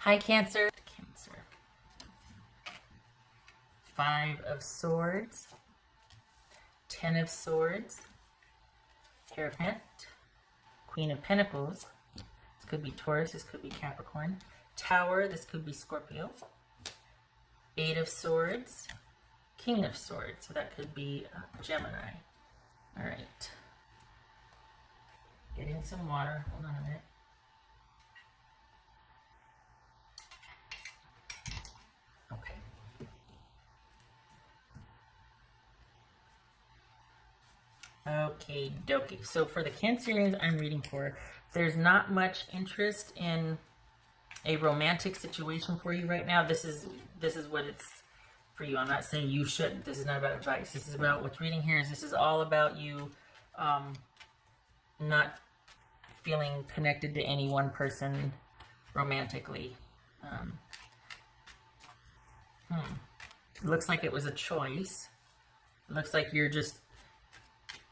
Hi, Cancer. Cancer. 5 of Swords. 10 of Swords. Hierophant. Queen of Pentacles. This could be Taurus. This could be Capricorn. Tower. This could be Scorpio. 8 of Swords. King of Swords. So that could be Gemini. All right. Getting some water. Hold on a minute. Okay. Okay, dokie. So for the Cancerians I'm reading for, there's not much interest in a romantic situation for you right now. This is what it's for you. I'm not saying you shouldn't. This is not about advice. This is about what's reading here. This is all about you not feeling connected to any one person romantically. It looks like it was a choice. It looks like you're just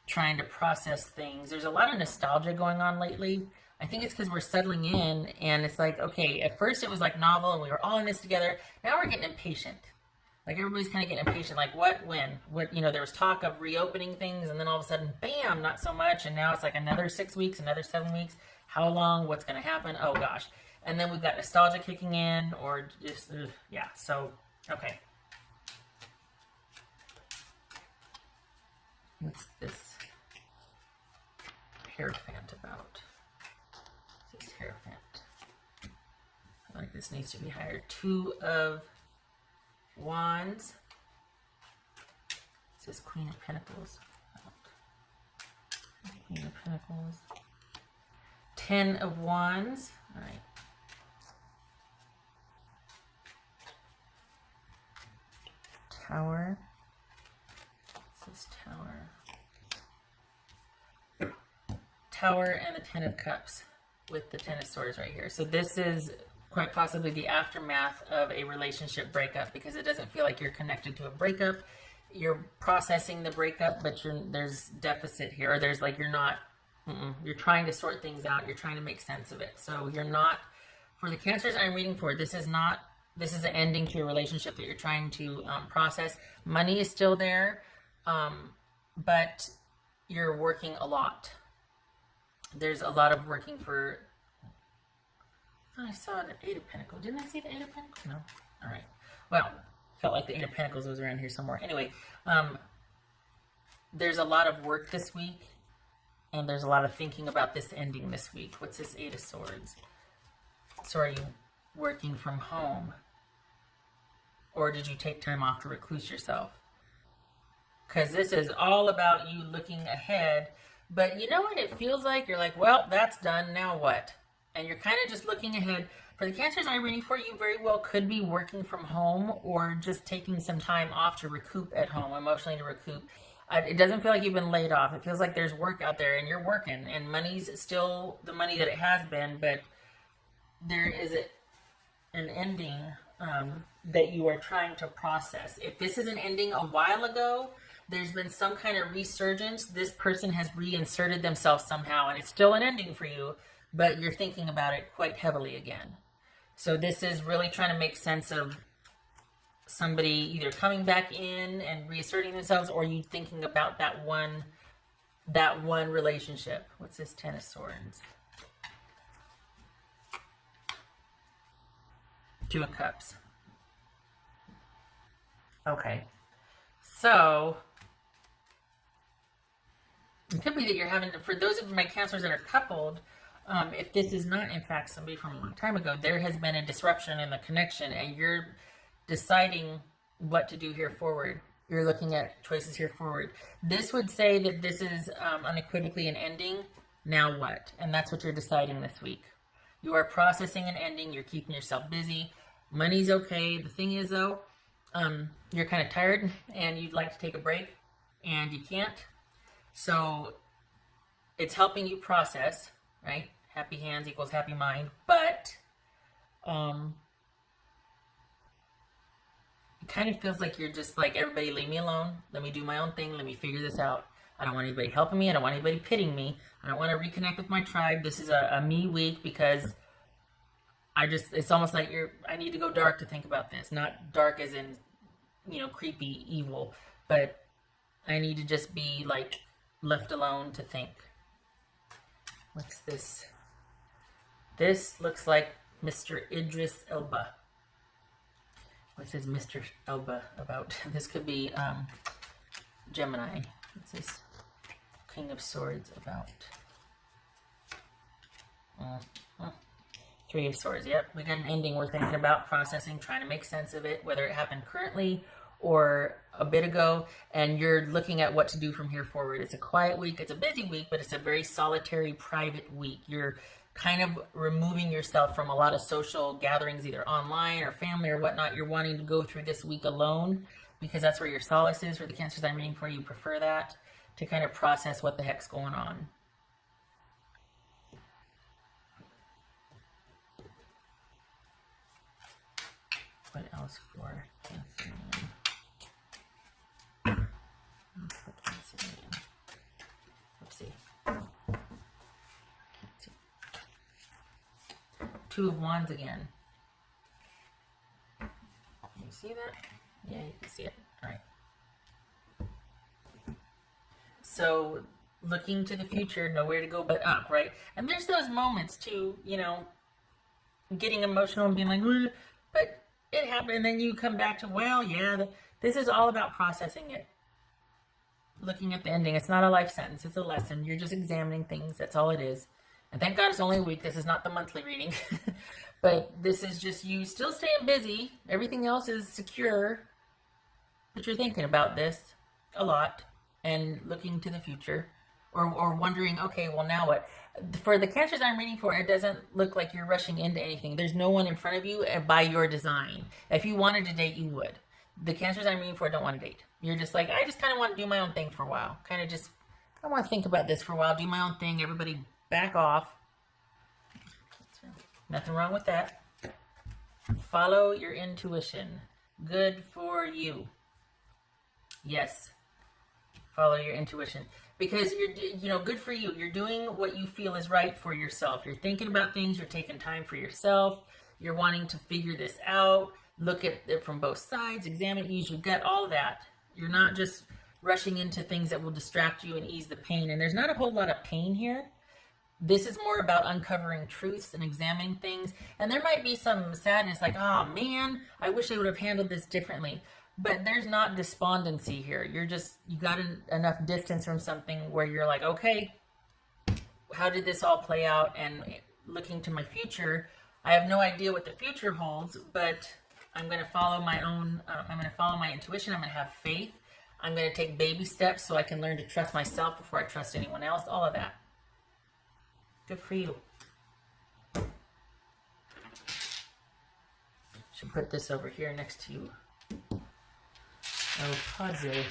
trying to process things. There's a lot of nostalgia going on lately. I think it's because we're settling in, and it's like, okay, at first it was like novel and we were all in this together. Now we're getting impatient. Like everybody's kind of getting impatient. Like what, when, what, you know, there was talk of reopening things, and then all of a sudden, bam, not so much. And now it's like another 6 weeks, another 7 weeks. How long? What's going to happen? Oh gosh. And then we've got nostalgia kicking in, or just, yeah. So, okay. What's this Hierophant about? What's this Hierophant? I feel like this needs to be higher. 2 of Wands. It says Queen of Pentacles. Queen of Pentacles. 10 of Wands. All right. Tower. This Tower. Tower and the 10 of Cups with the 10 of Swords right here. So this is quite possibly the aftermath of a relationship breakup, because it doesn't feel like you're connected to a breakup. You're processing the breakup, but there's deficit here, or there's like you're not. You're trying to sort things out. You're trying to make sense of it. So you're not. For the Cancers I'm reading for, this is not. This is an ending to a relationship that you're trying to process. Money is still there. But you're working a lot. There's a lot of working for. Oh, I saw the 8 of Pentacles. Didn't I see the 8 of Pentacles? No. All right. Well, felt like the 8 of Pentacles was around here somewhere. Anyway, there's a lot of work this week, and there's a lot of thinking about this ending this week. What's this 8 of Swords? So are you working from home? Or did you take time off to recluse yourself? Because this is all about you looking ahead. But you know what it feels like? You're like, well, that's done. Now what? And you're kind of just looking ahead. For the Cancers I'm reading for, you very well could be working from home, or just taking some time off to recoup at home, emotionally to recoup. It doesn't feel like you've been laid off. It feels like there's work out there, and you're working. And money's still the money that it has been. But there is an ending that you are trying to process. If this is an ending a while ago, there's been some kind of resurgence. This person has reinserted themselves somehow, and it's still an ending for you, but you're thinking about it quite heavily again. So this is really trying to make sense of somebody either coming back in and reasserting themselves, or you thinking about that one relationship. What's this 10 of Swords? 2 of Cups. Okay. So it could be that you're having, for those of my Cancers that are coupled, if this is not, in fact, somebody from a long time ago, there has been a disruption in the connection, and you're deciding what to do here forward. You're looking at choices here forward. This would say that this is unequivocally an ending. Now what? And that's what you're deciding this week. You are processing an ending. You're keeping yourself busy. Money's okay. The thing is, though, you're kind of tired, and you'd like to take a break, and you can't. So it's helping you process, right? Happy hands equals happy mind. But it kind of feels like you're just like, everybody leave me alone. Let me do my own thing. Let me figure this out. I don't want anybody helping me. I don't want anybody pitying me. I don't want to reconnect with my tribe. This is a me week, because it's almost like I need to go dark to think about this. Not dark as in, you know, creepy, evil, but I need to just be like left alone to think. What's this? This looks like Mr. Idris Elba. What says Mr. Elba about? This could be Gemini. What's this? King of Swords about? Three of Swords. Yep, we got an ending we're thinking about, processing, trying to make sense of it, whether it happened currently or a bit ago, and you're looking at what to do from here forward. It's a quiet week, it's a busy week, but it's a very solitary, private week. You're kind of removing yourself from a lot of social gatherings, either online or family or whatnot. You're wanting to go through this week alone because that's where your solace is. For the Cancers I'm reading for, you prefer that to kind of process what the heck's going on. What else for Cancer? Let's see. Two of Wands again. Can you see that? Yeah, you can see it. All right. So, looking to the future, nowhere to go but up, right? And there's those moments too, you know, getting emotional and being like, but it happened, and then you come back to, well, yeah, this is all about processing it. Looking at the ending. It's not a life sentence. It's a lesson. You're just examining things. That's all it is. And thank God it's only a week. This is not the monthly reading. But this is just you still staying busy. Everything else is secure. But you're thinking about this a lot and looking to the future. Or wondering, okay, well, now what? For the Cancers I'm reading for, it doesn't look like you're rushing into anything. There's no one in front of you by your design. If you wanted to date, you would. The Cancers I'm reading for don't want to date. You're just like, I just kind of want to do my own thing for a while. Kind of just, I want to think about this for a while, do my own thing. Everybody back off. Nothing wrong with that. Follow your intuition. Good for you. Yes. Follow your intuition. Because good for you. You're doing what you feel is right for yourself. You're thinking about things. You're taking time for yourself. You're wanting to figure this out. Look at it from both sides. Examine it. Use your gut. All of that. You're not just rushing into things that will distract you and ease the pain. And there's not a whole lot of pain here. This is more about uncovering truths and examining things. And there might be some sadness like, oh man, I wish I would have handled this differently. But there's not despondency here. You got enough distance from something where you're like, okay, how did this all play out? And looking to my future, I have no idea what the future holds, but I'm going to follow my own, I'm going to follow my intuition. I'm going to have faith. I'm going to take baby steps so I can learn to trust myself before I trust anyone else. All of that. Good for you. Should put this over here next to you. Oh, Padre.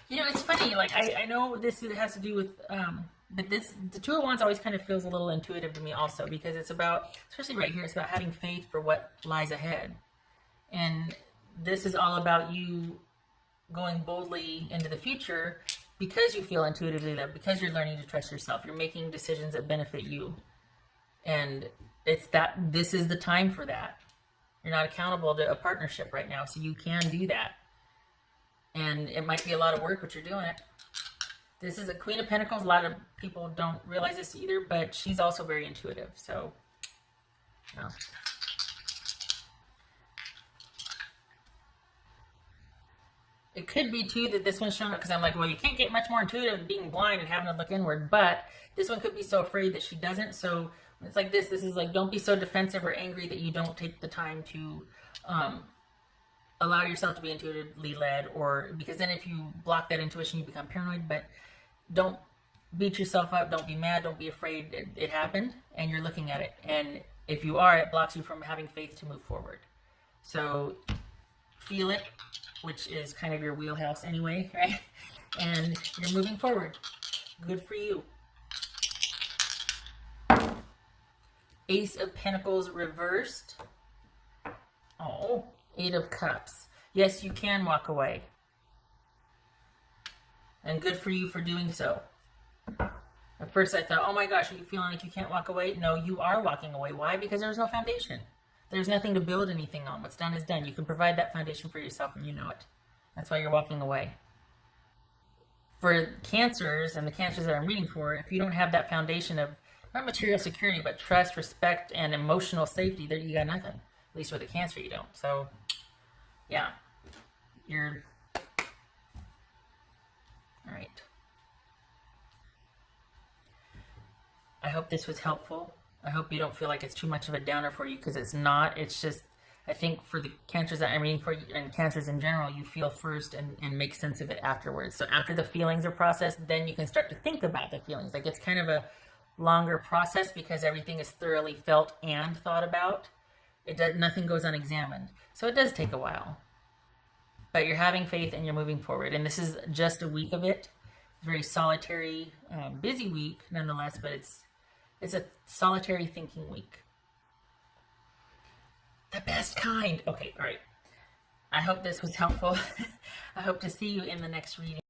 You know, it's funny, like, I know this has to do with, but the Two of Wands always kind of feels a little intuitive to me also, because it's about, especially right here, it's about having faith for what lies ahead. And this is all about you going boldly into the future because you feel intuitively that, because you're learning to trust yourself, you're making decisions that benefit you. And it's that this is the time for that. You're not accountable to a partnership right now, so you can do that. And it might be a lot of work, but you're doing it. This is a Queen of Pentacles. A lot of people don't realize this either, but she's also very intuitive. So, you know. It could be, too, that this one's showing up because I'm like, well, you can't get much more intuitive than being blind and having to look inward. But this one could be so afraid that she doesn't. So it's like this. This is like, don't be so defensive or angry that you don't take the time to allow yourself to be intuitively led. Or because then if you block that intuition, you become paranoid. But don't beat yourself up. Don't be mad. Don't be afraid. It happened and you're looking at it. And if you are, it blocks you from having faith to move forward. So feel it, which is kind of your wheelhouse anyway, right? And you're moving forward. Good for you. Ace of Pentacles reversed. Oh, Eight of Cups. Yes, you can walk away. And good for you for doing so. At first I thought, oh my gosh, are you feeling like you can't walk away? No, you are walking away. Why? Because there's no foundation. There's nothing to build anything on. What's done is done. You can provide that foundation for yourself and you know it. That's why you're walking away. For cancers and the cancers that I'm reading for, if you don't have that foundation of not material security, but trust, respect, and emotional safety, there you got nothing. At least with a cancer you don't. So, yeah. You're... All right. I hope this was helpful. I hope you don't feel like it's too much of a downer for you, because it's not. It's just, I think for the cancers that I'm reading for, and cancers in general, you feel first and make sense of it afterwards. So after the feelings are processed, then you can start to think about the feelings. Like, it's kind of a longer process because everything is thoroughly felt and thought about. Nothing goes unexamined. So it does take a while. But you're having faith and you're moving forward. And this is just a week of it. It's a very solitary, busy week nonetheless, but it's a solitary thinking week. The best kind. Okay, all right. I hope this was helpful. I hope to see you in the next reading.